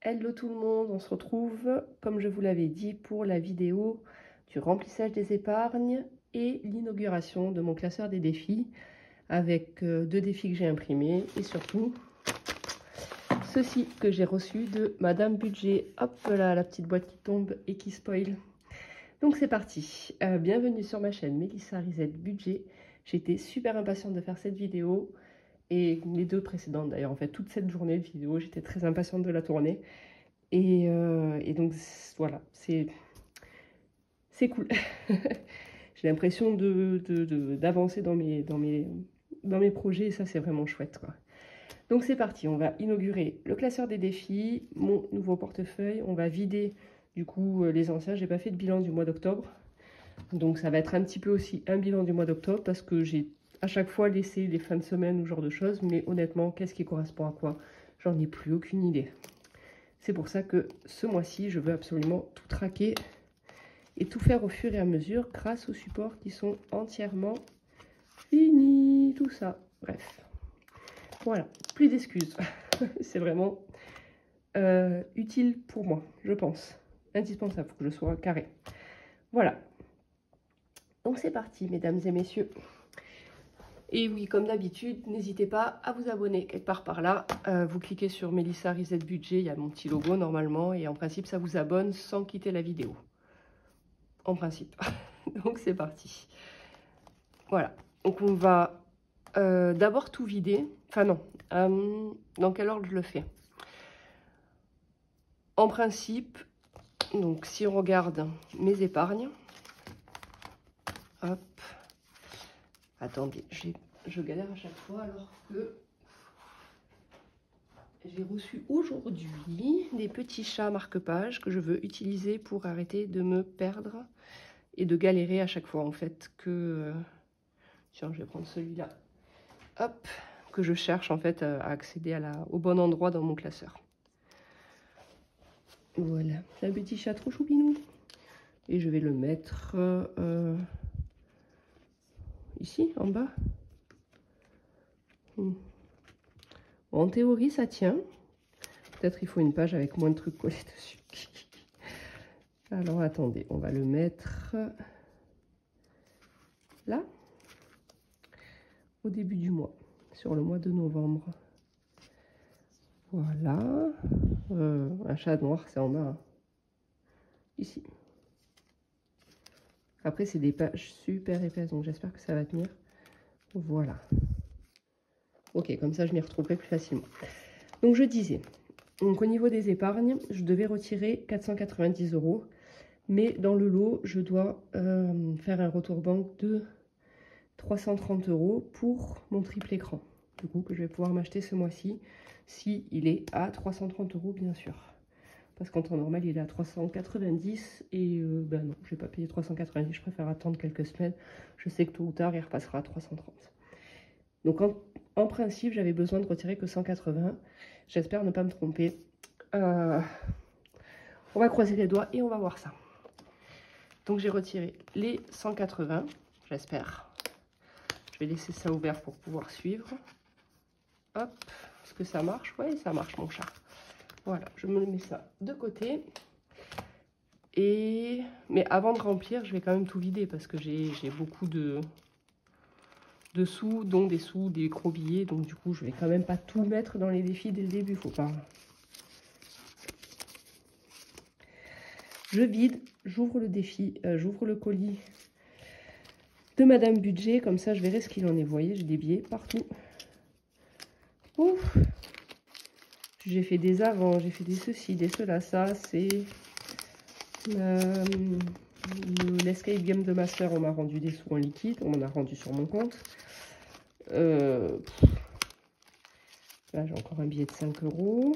Hello tout le monde, on se retrouve, comme je vous l'avais dit, pour la vidéo du remplissage des épargnes et l'inauguration de mon classeur des défis avec 2 défis que j'ai imprimés et surtout ceci que j'ai reçu de Madame Budget. Hop là, la petite boîte qui tombe et qui spoil. Donc c'est parti, bienvenue sur ma chaîne Melissa Risette Budget. J'étais super impatiente de faire cette vidéo. Et les 2 précédentes d'ailleurs, en fait, toute cette journée de vidéo, j'étais très impatiente de la tourner. Et donc voilà, c'est cool. J'ai l'impression d'avancer dans mes projets et ça c'est vraiment chouette, quoi. Donc c'est parti, on va inaugurer le classeur des défis, mon nouveau portefeuille. On va vider du coup les anciens. J'ai pas fait de bilan du mois d'octobre. Donc ça va être un petit peu aussi un bilan du mois d'octobre parce que j'ai à chaque fois laissé les fins de semaine ou ce genre de choses. Mais honnêtement, qu'est-ce qui correspond à quoi? J'en ai plus aucune idée. C'est pour ça que ce mois-ci, je veux absolument tout traquer et tout faire au fur et à mesure grâce aux supports qui sont entièrement finis, tout ça. Bref, voilà, plus d'excuses. C'est vraiment utile pour moi, je pense. Indispensable pour que je sois carré. Voilà. Donc c'est parti, mesdames et messieurs. Et oui, comme d'habitude, n'hésitez pas à vous abonner quelque part par là. Vous cliquez sur Melissa Risette Budget, il y a mon petit logo normalement. Et en principe, ça vous abonne sans quitter la vidéo. En principe. Donc c'est parti. Voilà. Donc on va d'abord tout vider. Enfin non. Dans quel ordre je le fais? En principe, donc si on regarde mes épargnes. Hop. Attendez, je galère à chaque fois alors que j'ai reçu aujourd'hui des petits chats marque-pages que je veux utiliser pour arrêter de me perdre et de galérer à chaque fois en fait que... Tiens, je vais prendre celui-là. Hop, que je cherche en fait à accéder au bon endroit dans mon classeur. Voilà, c'est un petit chat trop choupinou. Et je vais le mettre ici, en bas. Bon, en théorie, ça tient. Peut-être il faut une page avec moins de trucs collés dessus. Alors, attendez, on va le mettre là, au début du mois, sur le mois de novembre. Voilà. Un chat noir, c'est en bas. Hein. Ici. Après, c'est des pages super épaisses, donc j'espère que ça va tenir. Voilà. Ok, comme ça, je m'y retrouverai plus facilement. Donc, je disais, donc au niveau des épargnes, je devais retirer 490 €. Mais dans le lot, je dois faire un retour banque de 330 € pour mon triple écran. Du coup, que je vais pouvoir m'acheter ce mois-ci, si il est à 330 €, bien sûr. Parce qu'en temps normal, il est à 390 et ben non, je ne vais pas payer 390, je préfère attendre quelques semaines. Je sais que tôt ou tard, il repassera à 330. Donc en principe, j'avais besoin de retirer que 180. J'espère ne pas me tromper. On va croiser les doigts et on va voir ça. Donc j'ai retiré les 180, j'espère. Je vais laisser ça ouvert pour pouvoir suivre. Hop, est-ce que ça marche? Oui, ça marche mon chat. Voilà, je me mets ça de côté. Mais avant de remplir, je vais quand même tout vider parce que j'ai beaucoup de sous, dont des gros billets. Donc du coup, je vais quand même pas tout mettre dans les défis dès le début, faut pas. Je vide, j'ouvre le défi, j'ouvre le colis de Madame Budget, comme ça je verrai ce qu'il en est. Vous voyez, j'ai des billets partout. Ouf. J'ai fait des avant, j'ai fait des ceci, des cela. Ça, c'est l'escape game de ma soeur. On m'a rendu des sous en liquide, on m'en a rendu sur mon compte. Là, j'ai encore un billet de 5 €.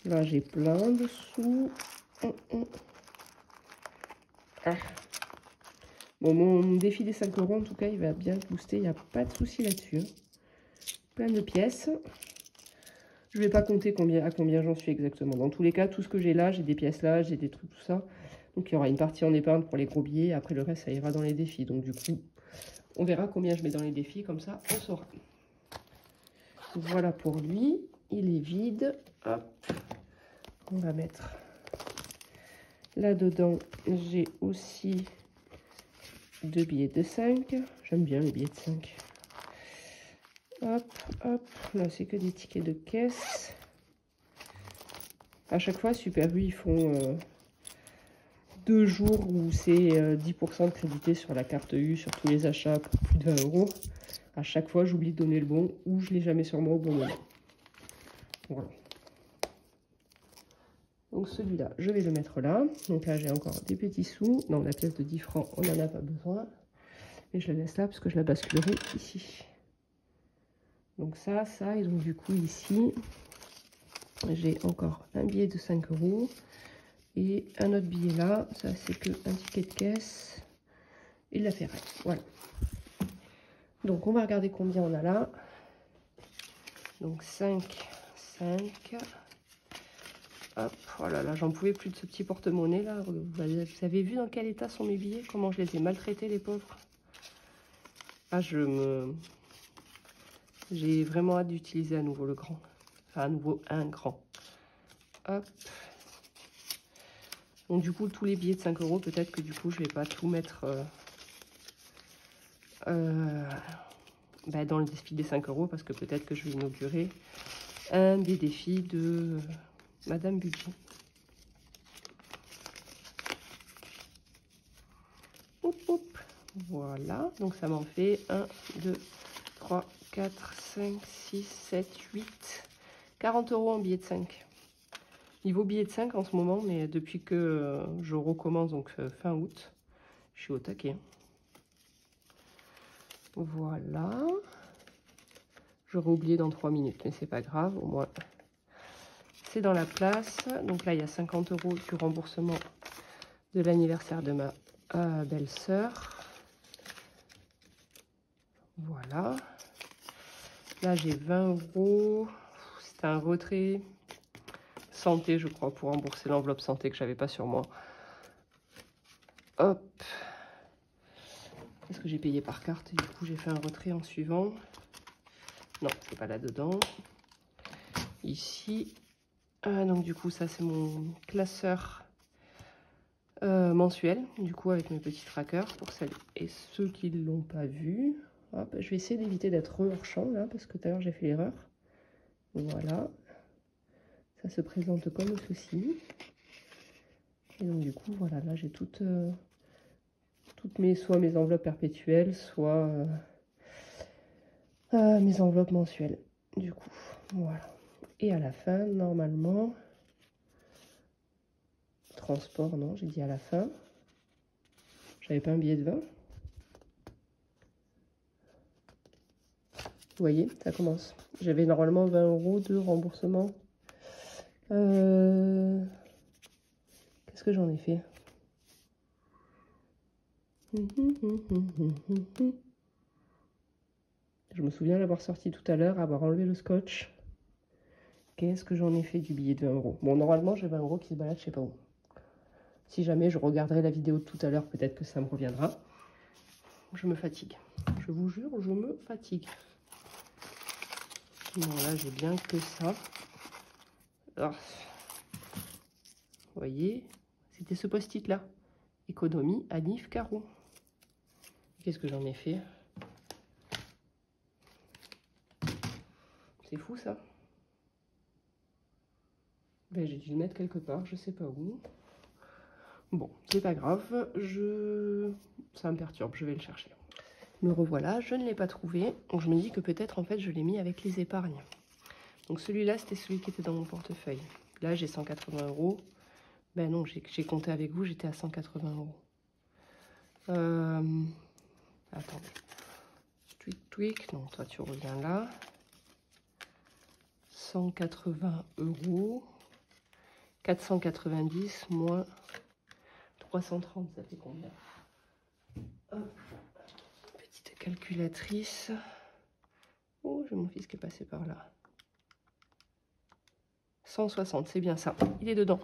Là, j'ai plein de sous. Ah. Bon, mon défi des 5 €, en tout cas, il va bien booster. Il n'y a pas de souci là-dessus. Hein. Plein de pièces. Je ne vais pas compter à combien j'en suis exactement. Dans tous les cas, tout ce que j'ai là, j'ai des pièces là, j'ai des trucs, tout ça. Donc, il y aura une partie en épargne pour les gros billets. Après, le reste, ça ira dans les défis. Donc, du coup, on verra combien je mets dans les défis. Comme ça, on saura. Voilà pour lui. il est vide. Hop, on va mettre là-dedans. J'ai aussi 2 billets de 5. J'aime bien les billets de 5. Hop, hop, là c'est que des tickets de caisse. À chaque fois, Super U, ils font 2 jours où c'est 10% de crédité sur la carte U, sur tous les achats pour plus de 20 euros. À chaque fois, j'oublie de donner le bon ou je ne l'ai jamais sur moi au bon moment. Voilà. Donc celui-là, je vais le mettre là. Donc là, j'ai encore des petits sous. Non, la pièce de 10 francs, on n'en a pas besoin. Mais je la laisse là parce que je la basculerai ici. Donc ça, et donc du coup ici, j'ai encore un billet de 5 euros. Et un autre billet là, ça c'est que un ticket de caisse et de la ferraille. Voilà. Donc on va regarder combien on a là. Donc 5. Hop, oh là là, j'en pouvais plus de ce petit porte-monnaie là. Vous avez vu dans quel état sont mes billets? Comment je les ai maltraités, les pauvres. Ah, j'ai vraiment hâte d'utiliser à nouveau le grand. Enfin, à nouveau un grand. Hop. Donc du coup, tous les billets de 5 euros, peut-être que du coup, je vais pas tout mettre dans le défi des 5 euros, parce que peut-être que je vais inaugurer un des défis de Madame Budget. Hop, hop. Voilà, donc ça m'en fait 1, 2, 3, 4, 5, 6, 7, 8, 40 euros en billet de 5. Niveau billet de 5 en ce moment, mais depuis que je recommence, donc fin août, je suis au taquet. Voilà. J'aurais oublié dans 3 minutes, mais c'est pas grave, au moins c'est dans la place. Donc là, il y a 50 euros du remboursement de l'anniversaire de ma belle-sœur. Voilà. Là, j'ai 20 euros. C'est un retrait santé, je crois, pour rembourser l'enveloppe santé que j'avais pas sur moi. Hop. Est-ce que j'ai payé par carte? Du coup, j'ai fait un retrait en suivant. Non, c'est pas là-dedans. Ici. Donc, du coup, ça, c'est mon classeur mensuel. Du coup, avec mes petits trackers. Pour celles et ceux qui ne l'ont pas vu. Hop, je vais essayer d'éviter d'être hors champ, là, parce que tout à l'heure, j'ai fait l'erreur. Voilà. Ça se présente comme ceci. Et donc, du coup, voilà, là, j'ai toutes soit mes enveloppes perpétuelles, soit mes enveloppes mensuelles. Du coup, voilà. Et à la fin, normalement, transport, non, j'ai dit à la fin. J'avais pas un billet de 20. Vous voyez, ça commence. J'avais normalement 20 euros de remboursement. Qu'est-ce que j'en ai fait? Je me souviens l'avoir sorti tout à l'heure, avoir enlevé le scotch. Qu'est-ce que j'en ai fait du billet de 20 euros? Bon, normalement, j'ai 20 euros qui se baladent, je sais pas où. Si jamais je regarderai la vidéo de tout à l'heure, peut-être que ça me reviendra. Je me fatigue. Je vous jure, je me fatigue. Bon, là, j'ai bien que ça. Alors, vous voyez, c'était ce post-it là. Économie, Anif, Caro. Qu'est-ce que j'en ai fait? C'est fou ça. Ben, j'ai dû le mettre quelque part, je sais pas où. Bon, c'est pas grave, ça me perturbe, je vais le chercher. Me revoilà, je ne l'ai pas trouvé. Donc je me dis que peut-être en fait je l'ai mis avec les épargnes. Donc celui-là, c'était celui qui était dans mon portefeuille. Là, j'ai 180 euros. Ben non, j'ai compté avec vous, j'étais à 180 euros. Attendez. Tweak, non, toi tu reviens là. 180 euros. 490 moins 330, ça fait combien? Hop. Petite calculatrice. Oh, j'ai mon fils qui est passé par là. 160, c'est bien ça. Il est dedans.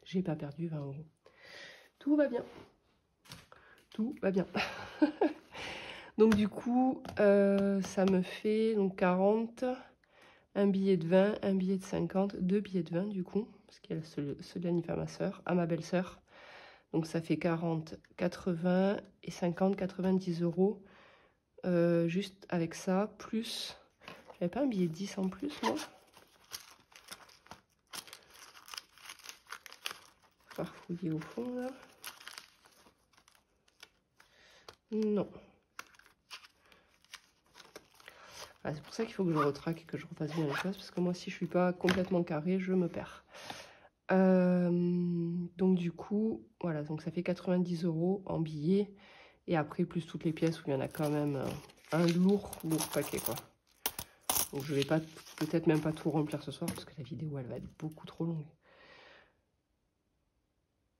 J'ai pas perdu 20 euros. Tout va bien. Tout va bien. Donc du coup, ça me fait donc 40, un billet de 20, un billet de 50, 2 billets de 20 du coup, parce qu'il y a ceux de l'anniversaire à ma soeur, à ma belle-sœur. Donc ça fait 40, 80 et 50, 90 euros. Juste avec ça, plus... J'avais pas un billet de 10 en plus, moi? Farfouiller au fond, là. Non. Ah, c'est pour ça qu'il faut que je retraque et que je refasse bien les choses, parce que moi, si je suis pas complètement carré, je me perds. Donc du coup, voilà, donc ça fait 90 euros en billets. Et après, plus toutes les pièces où il y en a quand même un lourd paquet, quoi. Donc je vais pas, peut-être même pas tout remplir ce soir, parce que la vidéo, elle va être beaucoup trop longue.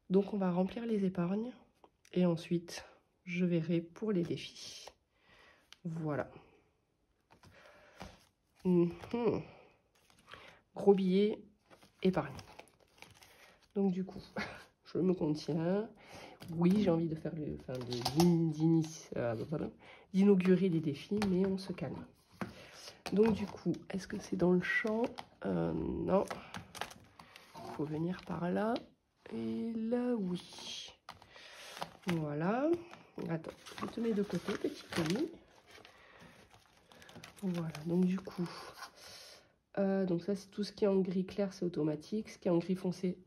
Donc on va remplir les épargnes. Et ensuite, je verrai pour les défis. Voilà. Gros billet, épargne. Donc du coup, je me contiens. Oui, j'ai envie de faire le, enfin, d'inaugurer les défis, mais on se calme. Donc du coup, est-ce que c'est dans le champ? Non. Il faut venir par là. Et là, oui. Voilà. Attends, je te mets de côté, petit colis. Voilà, donc du coup, donc ça c'est tout ce qui est en gris clair, c'est automatique. Ce qui est en gris foncé,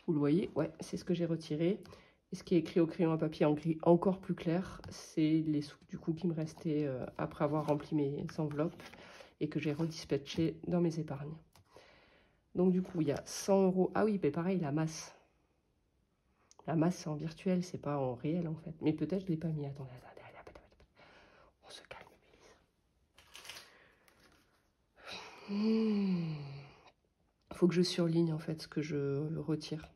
vous le voyez, ouais, c'est ce que j'ai retiré. Et ce qui est écrit au crayon à papier en gris encore plus clair, c'est les sous du coup qui me restaient après avoir rempli mes enveloppes et que j'ai redispatché dans mes épargnes. Donc du coup, il y a 100 euros. Ah oui, mais pareil, la masse. La masse, c'est en virtuel, c'est pas en réel en fait. Mais peut-être je ne l'ai pas mis. Attendez, on se calme, Mélisse. Faut que je surligne en fait ce que je retire.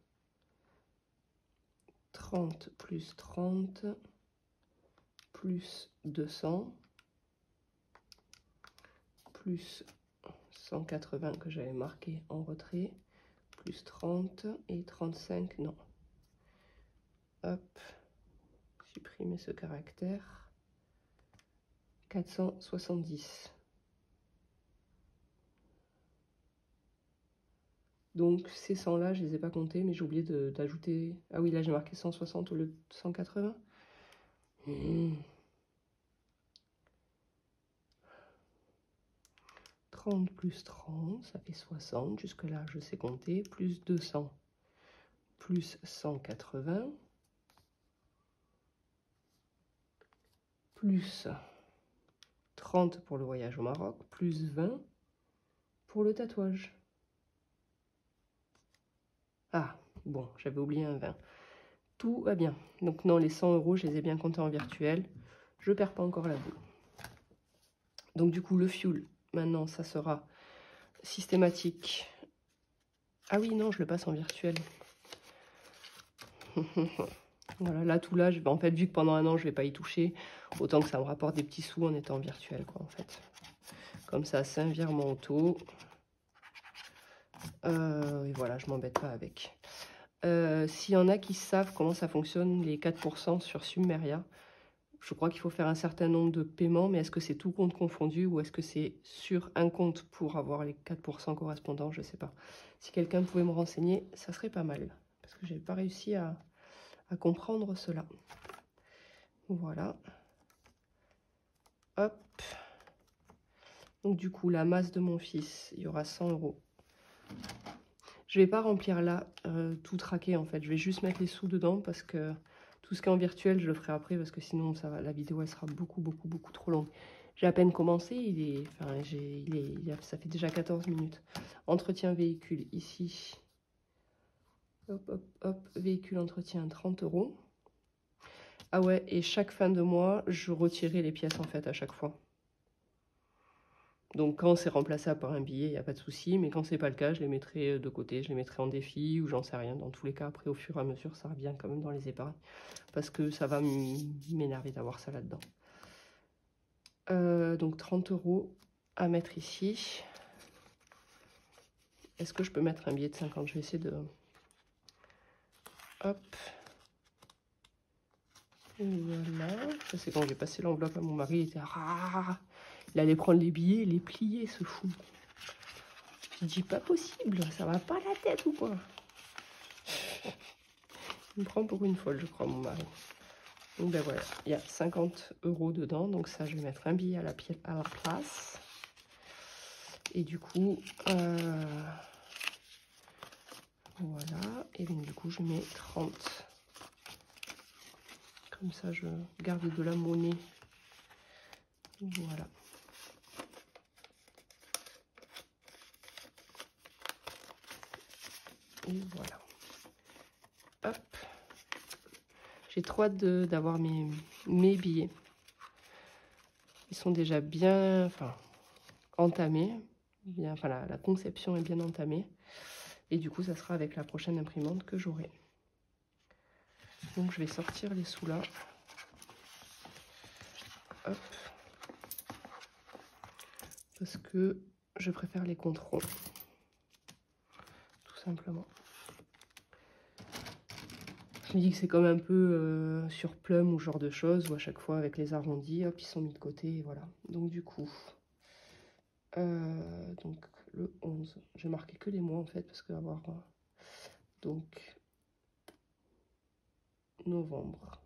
30 plus 30 plus 200 plus 180 que j'avais marqué en retrait plus 30 et 35, non. Hop, supprimer ce caractère. 470. Donc ces 100 là, je les ai pas comptés, mais j'ai oublié d'ajouter... Ah oui, là j'ai marqué 160 au lieu de 180. 30 plus 30, ça fait 60. Jusque là, je sais compter. Plus 200, plus 180. Plus 30 pour le voyage au Maroc. Plus 20 pour le tatouage. Ah, bon, j'avais oublié un 20. Tout va bien. Donc non, les 100 euros, je les ai bien comptés en virtuel. Je perds pas encore la boule. Donc du coup, le fuel, maintenant, ça sera systématique. Ah oui, non, je le passe en virtuel. Voilà, là, tout là, en fait, vu que pendant un an, je vais pas y toucher, autant que ça me rapporte des petits sous en étant virtuel, quoi, en fait. Comme ça, c'est un virement auto. Et voilà, je m'embête pas avec. S'il y en a qui savent comment ça fonctionne, les 4% sur Submeria, je crois qu'il faut faire un certain nombre de paiements, mais est-ce que c'est tout compte confondu ou est-ce que c'est sur un compte pour avoir les 4% correspondants? Je ne sais pas. Si quelqu'un pouvait me renseigner, ça serait pas mal, parce que j'ai pas réussi à comprendre cela. Voilà. Hop. Donc du coup, la masse de mon fils, il y aura 100 euros. Je vais pas remplir là, tout traquer en fait. Je vais juste mettre les sous dedans parce que tout ce qui est en virtuel, je le ferai après parce que sinon ça va, la vidéo elle sera beaucoup trop longue. J'ai à peine commencé, ça fait déjà 14 minutes. Entretien véhicule ici. Hop, hop, hop, véhicule entretien 30 euros. Ah ouais, et chaque fin de mois, je retirerai les pièces en fait à chaque fois. Donc quand c'est remplaçable par un billet, il n'y a pas de souci, mais quand c'est pas le cas, je les mettrai de côté, je les mettrai en défi ou j'en sais rien. Dans tous les cas, après au fur et à mesure, ça revient quand même dans les épargnes parce que ça va m'énerver d'avoir ça là-dedans. Donc 30 euros à mettre ici. Est-ce que je peux mettre un billet de 50? Je vais essayer de... Hop. Et voilà. Ça c'est quand j'ai passé l'enveloppe à mon mari, il était... Ah, il allait prendre les billets et les plier, ce fou. Je dis pas possible, ça va pas la tête ou quoi? Il me prend pour une folle, je crois, mon mari. Donc ben voilà, il y a 50 € dedans, donc ça je vais mettre un billet à la place. Et du coup, voilà, et donc du coup je mets 30. Comme ça je garde de la monnaie. Voilà. Et voilà. Hop. J'ai trop hâte d'avoir mes billets. Ils sont déjà bien entamés. Bien, la conception est bien entamée. Et du coup, ça sera avec la prochaine imprimante que j'aurai. Donc, je vais sortir les sous là. Hop. Parce que je préfère les contrôles. Tout simplement. Je me dis que c'est comme un peu sur Plum ou ce genre de choses, où à chaque fois avec les arrondis, hop, ils sont mis de côté, et voilà. Donc du coup, donc le 11, j'ai marqué que les mois en fait, parce que avoir donc novembre,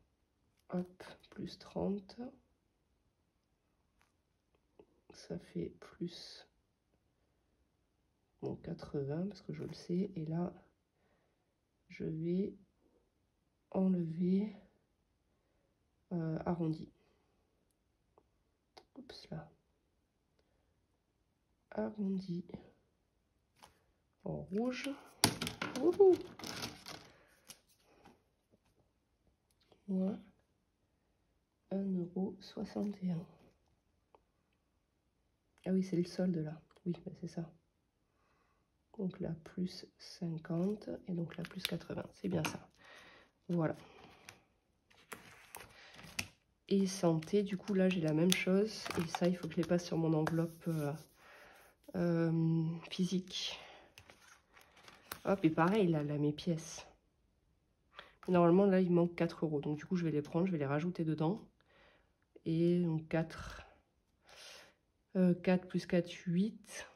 hop, plus 30, ça fait plus bon, 80, parce que je le sais, et là, je vais enlever arrondi. Oups là. Arrondi en rouge. Wouhou. Moins 1,61 €. Ah oui, c'est le solde là. Oui, ben c'est ça. Donc là, plus 50 et donc là, plus 80. C'est bien ça. Voilà. Et santé, du coup, là, j'ai la même chose. Et ça, il faut que je les passe sur mon enveloppe physique. Hop, et pareil, là, mes pièces. Normalement, là, il manque 4 €. Donc, du coup, je vais les prendre, je vais les rajouter dedans. Et donc, 4 plus 4, 8.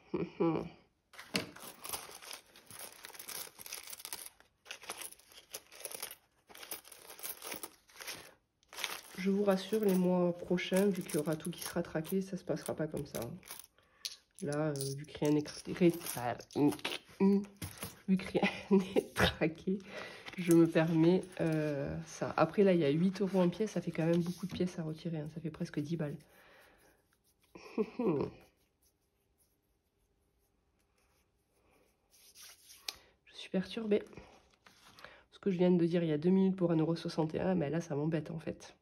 Je vous rassure, les mois prochains, vu qu'il y aura tout qui sera traqué, ça se passera pas comme ça. Là, vu que rien n'est traqué, je me permets ça. Après, là, il y a 8 € en pièces, ça fait quand même beaucoup de pièces à retirer. Hein. Ça fait presque 10 balles. Je suis perturbée. Ce que je viens de dire il y a 2 minutes pour 1,61 €, mais là, ça m'embête en fait.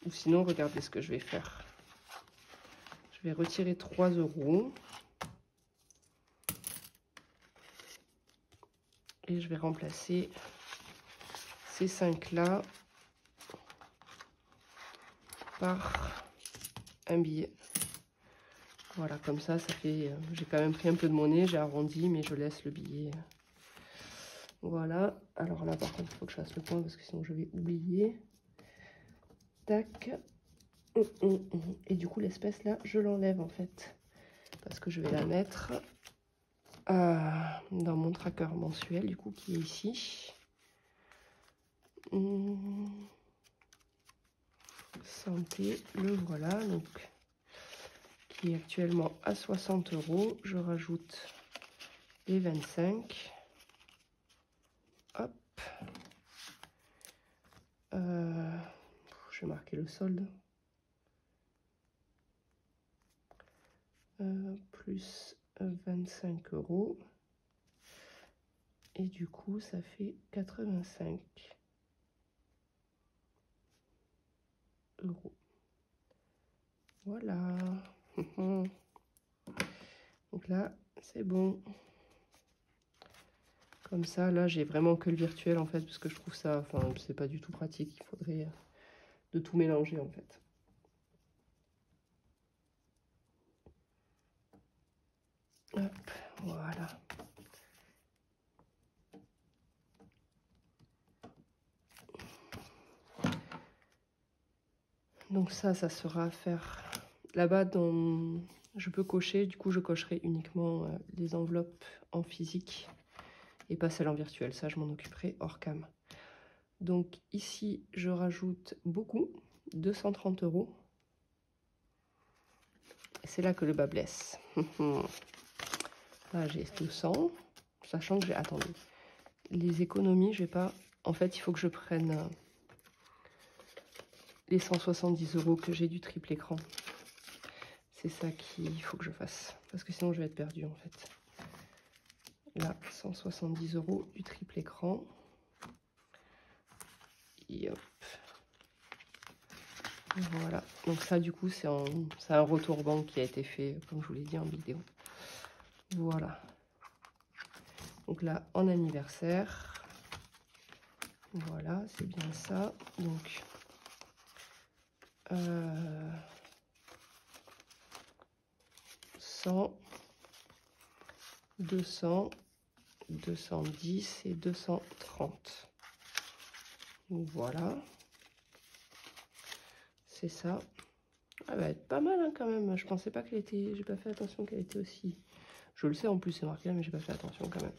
Ou sinon, regardez ce que je vais faire. Je vais retirer 3 €. Et je vais remplacer ces 5 là par un billet. Voilà, comme ça, ça fait... j'ai quand même pris un peu de monnaie, j'ai arrondi, mais je laisse le billet. Voilà. Alors là, par contre, il faut que je fasse le point parce que sinon je vais oublier. Tac. Et du coup, l'espèce là, je l'enlève en fait. Parce que je vais la mettre dans mon tracker mensuel, du coup, qui est ici. Santé, le voilà. Donc, qui est actuellement à 60 €. Je rajoute les 25. Hop. Je vais marquer le solde. Plus 25 €. Et du coup, ça fait 85 €. Voilà. Donc là, c'est bon. Comme ça, là, j'ai vraiment que le virtuel, en fait, parce que je trouve ça... Enfin, c'est pas du tout pratique. Il faudrait de tout mélanger, en fait. Hop, voilà. Donc ça sera à faire là-bas dans... je peux cocher. Du coup, je cocherai uniquement les enveloppes en physique et pas celles en virtuel. Ça, je m'en occuperai hors cam. Donc ici, je rajoute beaucoup, 230 €. C'est là que le bas blesse. Là, j'ai 200, sachant que j'ai... Attendez, les économies, je vais pas... En fait, il faut que je prenne les 170 € que j'ai du triple écran. C'est ça qu'il faut que je fasse, parce que sinon je vais être perdue en fait. Là, 170 € du triple écran. Et hop. Voilà, donc ça du coup c'est un retour banque qui a été fait, comme je vous l'ai dit en vidéo. Voilà. Donc là, en anniversaire. Voilà, c'est bien ça. Donc, 100, 200, 210 et 230. Donc voilà. C'est ça. Elle va être pas mal hein, quand même. Je pensais pas qu'elle était... J'ai pas fait attention qu'elle était aussi... Je le sais en plus, c'est marqué là, mais j'ai pas fait attention quand même.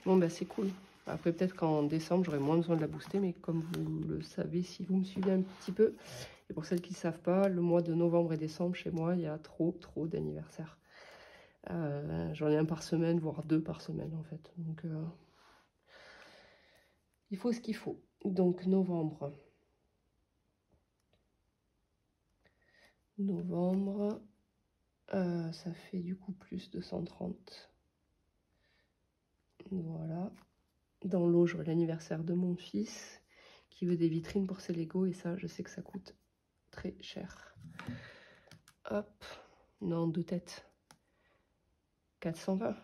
Bon, bah c'est cool. Après, peut-être qu'en décembre, j'aurai moins besoin de la booster, mais comme vous le savez, si vous me suivez un petit peu, et pour celles qui ne savent pas, le mois de novembre et décembre, chez moi, il y a trop d'anniversaires. J'en ai un par semaine, voire 2 par semaine, en fait. Donc, il faut ce qu'il faut. Donc, novembre. Ça fait du coup plus de 130. Voilà. Dans l'eau, j'aurai l'anniversaire de mon fils qui veut des vitrines pour ses Lego et ça, je sais que ça coûte très cher. Hop, non, 2 têtes. 420.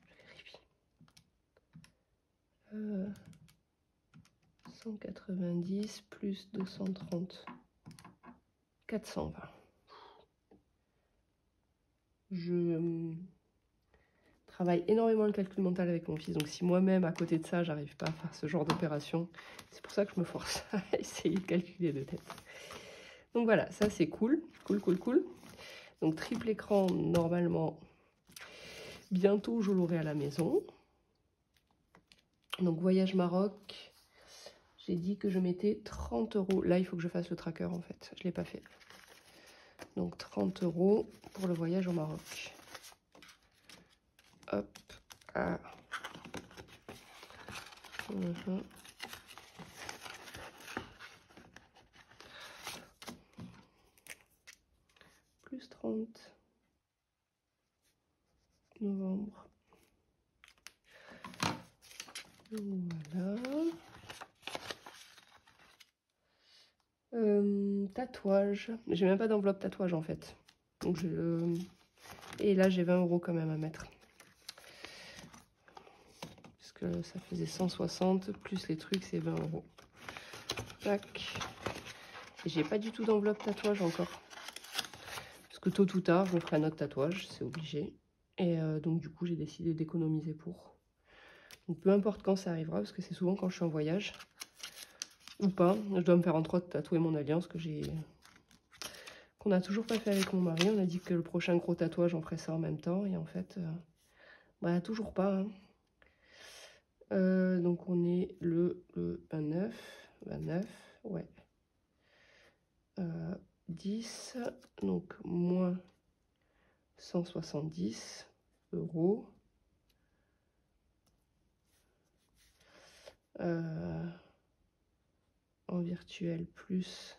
Je vérifie. 190 plus 230. 420. Je travaille énormément le calcul mental avec mon fils. Donc si moi-même, à côté de ça, j'arrive pas à faire ce genre d'opération, c'est pour ça que je me force à essayer de calculer de tête. Donc voilà, ça c'est cool. Cool. Donc triple écran, normalement, bientôt je l'aurai à la maison. Donc voyage Maroc, j'ai dit que je mettais 30 €. Là, il faut que je fasse le tracker en fait. Je ne l'ai pas fait. Donc 30 € pour le voyage au Maroc. Hop. Ah. Plus 30. Novembre. Voilà. Tatouage. J'ai même pas d'enveloppe tatouage en fait. Donc et là j'ai 20 € quand même à mettre. Parce que ça faisait 160 plus les trucs, c'est 20 €. Tac. Et j'ai pas du tout d'enveloppe tatouage encore. Parce que tôt ou tard, je me ferai un autre tatouage, c'est obligé. Et donc du coup, j'ai décidé d'économiser pour. Donc peu importe quand ça arrivera, parce que c'est souvent quand je suis en voyage. Ou pas. Je dois me faire entre autres tatouer mon alliance qu'on n'a toujours pas fait avec mon mari. On a dit que le prochain gros tatouage, on ferait ça en même temps. Et en fait, bah toujours pas. Hein. Donc on est le 29, ouais. 10, donc moins 170 €. En virtuel plus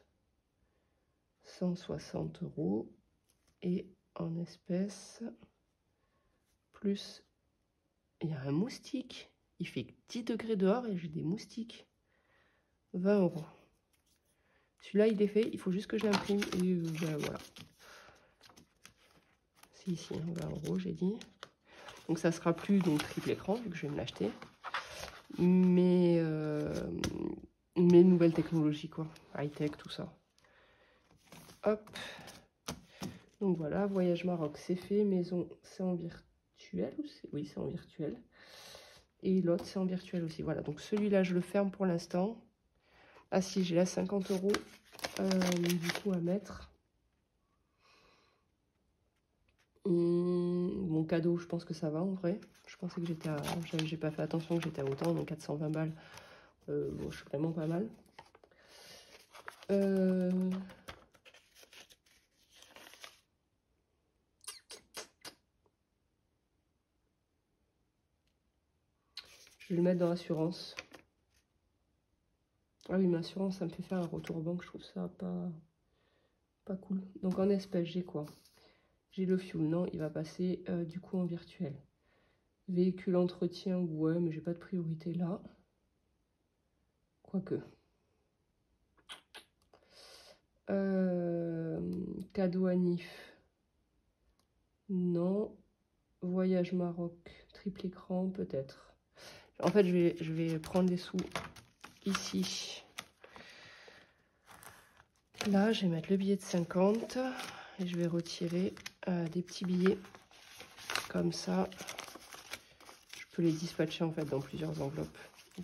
160 € et en espèces plus, il y a un moustique, il fait 10 degrés dehors et j'ai des moustiques, 20 €. Celui-là il est fait, il faut juste que je l'imprime et ben, voilà. C'est ici, 20 € j'ai dit. Donc ça sera plus donc triple écran vu que je vais me l'acheter. Mais nouvelles technologies quoi, high-tech, tout ça. Hop. Donc voilà, voyage Maroc c'est fait, maison c'est en virtuel, oui c'est en virtuel. Et l'autre c'est en virtuel aussi, voilà. Donc celui-là je le ferme pour l'instant. Ah si, j'ai là 50 € du coup à mettre. Mon cadeau, je pense que ça va en vrai. Je pensais que j'étais à... J'ai pas fait attention que j'étais à autant, donc 420 balles. Bon, je suis vraiment pas mal. Je vais le mettre dans l'assurance. Ah oui, mais assurance, ça me fait faire un retour banque. Je trouve ça pas cool. Donc en espèces, j'ai quoi? J'ai le fuel. Non, il va passer du coup en virtuel. Véhicule entretien, ouais, mais j'ai pas de priorité là. Quoique. Cadeau à NIF. Non. Voyage Maroc. Triple écran, peut-être. En fait, je vais prendre des sous ici. Là, je vais mettre le billet de 50 et je vais retirer des petits billets comme ça. Je peux les dispatcher en fait dans plusieurs enveloppes.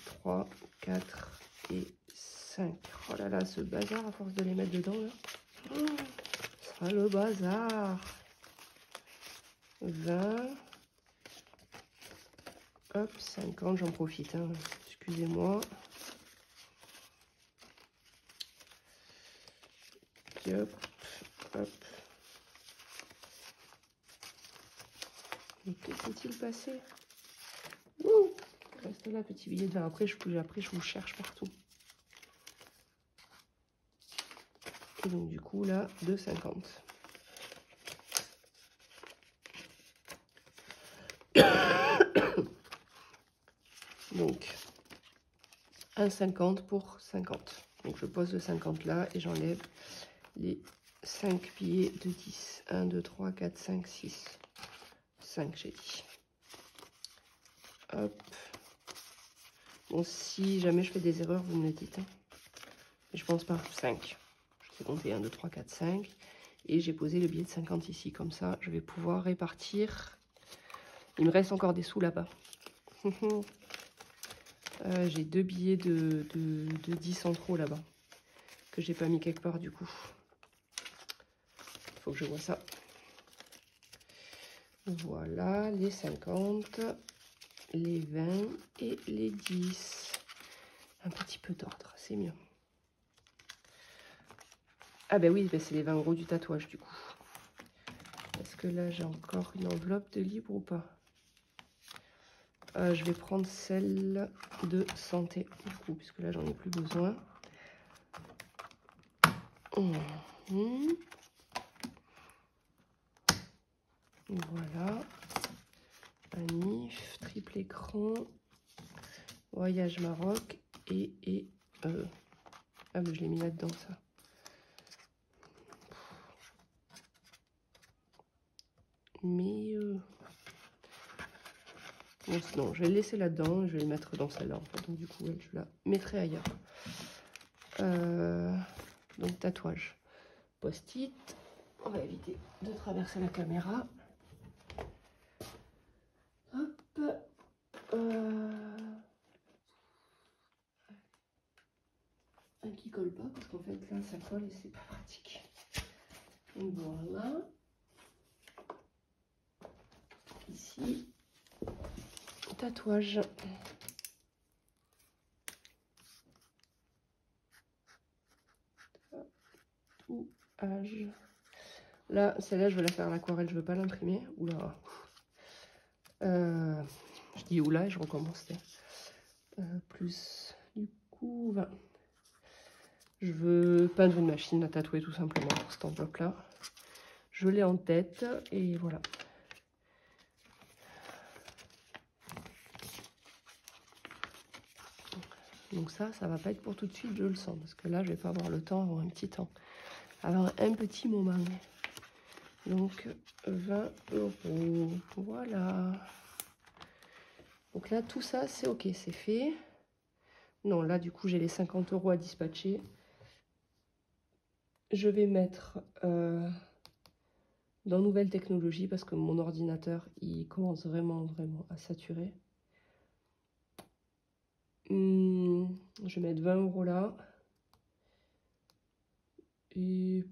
3, 4 et 5. Oh là là, ce bazar à force de les mettre dedans là. Oh, ça sera le bazar. 20. Hop, 50, j'en profite. Hein. Excusez-moi. Hop, hop. Mais que s'est-il passé? Ouh, reste là, petit billet de 20. Après, je vous cherche partout. Et donc, du coup, là, 2,50. Donc, 1,50 pour 50. Donc, je pose le 50 là et j'enlève les 5 billets de 10. 1, 2, 3, 4, 5, 6. 5, j'ai dit. Hop. Bon, si jamais je fais des erreurs, vous me le dites. Hein. Mais je pense pas. 5. Je vais compter 1, 2, 3, 4, 5. Et j'ai posé le billet de 50 ici. Comme ça, je vais pouvoir répartir. Il me reste encore des sous là-bas. J'ai 2 billets de 10 en trop là-bas. Que j'ai pas mis quelque part du coup. Il faut que je vois ça. Voilà, les 50, les 20 et les 10. Un petit peu d'ordre, c'est mieux. Ah ben oui, ben c'est les 20 € du tatouage du coup. Est-ce que là j'ai encore une enveloppe de libre ou pas? Je vais prendre celle de santé du coup, puisque là j'en ai plus besoin. Voilà. Un NIF, triple écran, voyage Maroc et ah mais je l'ai mis là-dedans ça. Mais non, je vais le laisser là-dedans, je vais le mettre dans celle-là en fait. Donc du coup, je la mettrai ailleurs. Donc tatouage, post-it. On va éviter de traverser la caméra. Hop. Un qui colle pas parce qu'en fait là ça colle et c'est pas pratique. Donc voilà. Ici, tatouage. Tatouage. Là, celle-là, je vais la faire à l'aquarelle, je veux pas l'imprimer. Oula. Je dis oula et je recommence. Plus du coup 20. Je veux peindre une machine à tatouer tout simplement pour cette enveloppe-là. Je l'ai en tête et voilà. Donc ça va pas être pour tout de suite, je le sens. Parce que là, je vais pas avoir le temps, avoir un petit temps. Avoir un petit moment. Donc 20 €. Voilà. Donc là, tout ça, c'est ok, c'est fait. Non, là, du coup, j'ai les 50 € à dispatcher. Je vais mettre dans nouvelles technologies parce que mon ordinateur, il commence vraiment à saturer. Je vais mettre 20 € là. Et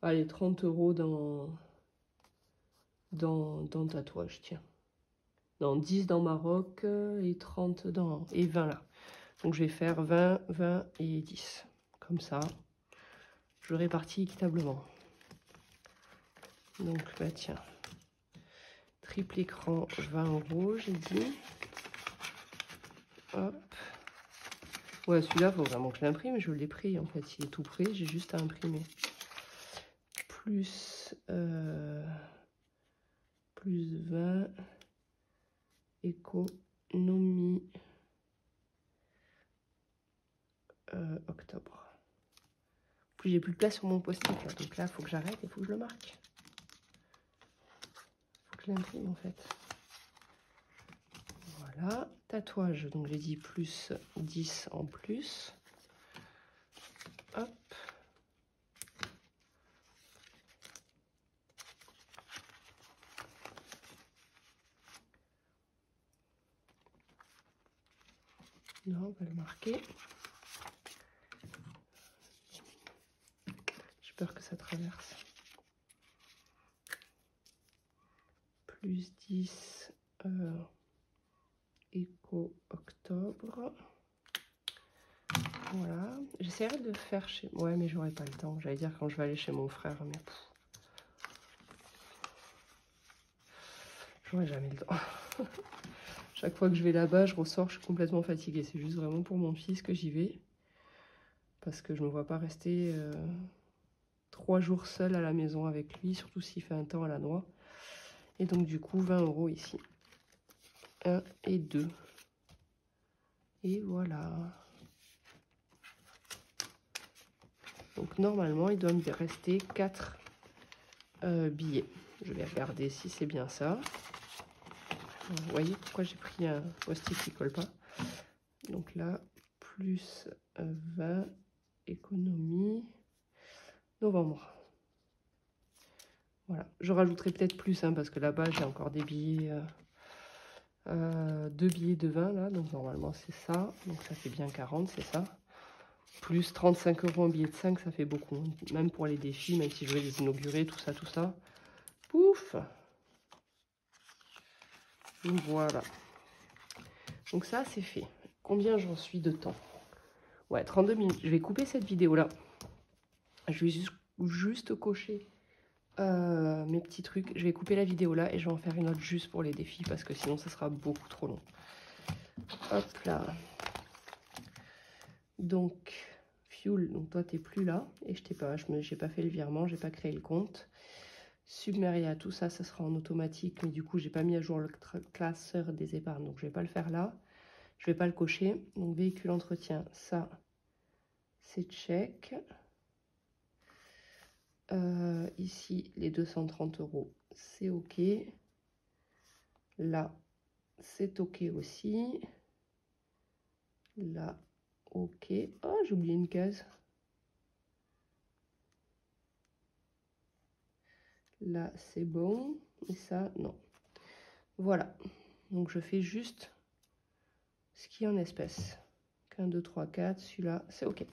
allez, 30 € dans dans tatouage, tiens. Non, 10 dans Maroc et 30 dans... et 20 là. Donc je vais faire 20, 20 et 10. Comme ça, je répartis équitablement. Donc bah tiens, triple écran 20 €, j'ai dit. Hop. Ouais, celui-là, faut vraiment que je l'imprime. Je l'ai pris en fait, il est tout prêt, j'ai juste à imprimer. Plus 20 économie octobre. Plus j'ai plus de place sur mon post-it là, donc là, il faut que j'arrête et il faut que je le marque. Faut que je l'imprime en fait. Voilà, tatouage, donc j'ai dit plus 10 en plus. Hop. Non, on va le marquer. J'ai peur que ça traverse. Plus 10 éco-octobre. Voilà. J'essaierai de le faire chez... Ouais, mais j'aurai pas le temps. J'allais dire quand je vais aller chez mon frère, mais... j'aurai jamais le temps. Chaque fois que je vais là-bas, je ressors, je suis complètement fatiguée. C'est juste vraiment pour mon fils que j'y vais. Parce que je ne me vois pas rester 3 jours seule à la maison avec lui, surtout s'il fait un temps à la noix. Et donc du coup, 20 € ici. 1 et 2. Et voilà. Donc normalement, il doit me rester 4 billets. Je vais regarder si c'est bien ça. Vous voyez pourquoi j'ai pris un post-it qui colle pas. Donc là, plus 20, économie, novembre. Voilà, je rajouterai peut-être plus, hein, parce que là-bas, j'ai encore des billets, 2 billets de 20, là, donc normalement, c'est ça. Donc ça fait bien 40, c'est ça. Plus 35 € en billet de 5, ça fait beaucoup. Hein. Même pour les défis, même si je vais les inaugurer, tout ça, tout ça. Pouf! Voilà. Donc ça, c'est fait. Combien j'en suis de temps? Ouais, 32 minutes. Je vais couper cette vidéo-là. Je vais juste cocher mes petits trucs. Je vais couper la vidéo là et je vais en faire une autre juste pour les défis parce que sinon, ça sera beaucoup trop long. Hop là. Donc, Fuel, donc toi, t'es plus là. Et je t'ai pas, j'ai pas fait le virement, j'ai pas créé le compte. Submeria, tout ça, ça sera en automatique. Mais du coup, j'ai pas mis à jour le classeur des épargnes. Donc, je vais pas le faire là. Je vais pas le cocher. Donc, véhicule entretien, ça, c'est check. Ici, les 230 €, c'est OK. Là, c'est OK aussi. Là, OK. Oh, j'ai oublié une case. Là, c'est bon. Et ça, non. Voilà. Donc, je fais juste ce qui est en espèces. 1, 2, 3, 4. Celui-là, c'est OK.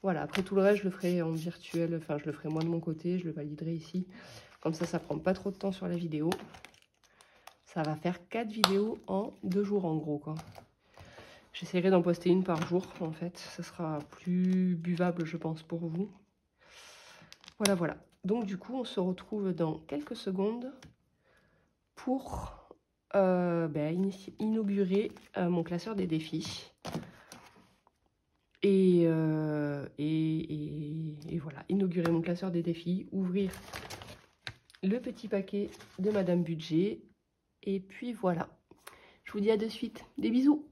Voilà. Après, tout le reste, je le ferai en virtuel. Enfin, je le ferai moi de mon côté. Je le validerai ici. Comme ça prend pas trop de temps sur la vidéo. Ça va faire 4 vidéos en 2 jours, en gros, quoi. J'essaierai d'en poster une par jour, en fait. Ça sera plus buvable, je pense, pour vous. Voilà, voilà. Donc, du coup, on se retrouve dans quelques secondes pour inaugurer mon classeur des défis. Et voilà, inaugurer mon classeur des défis, ouvrir le petit paquet de Madame Budget. Et puis, voilà. Je vous dis à de suite. Des bisous!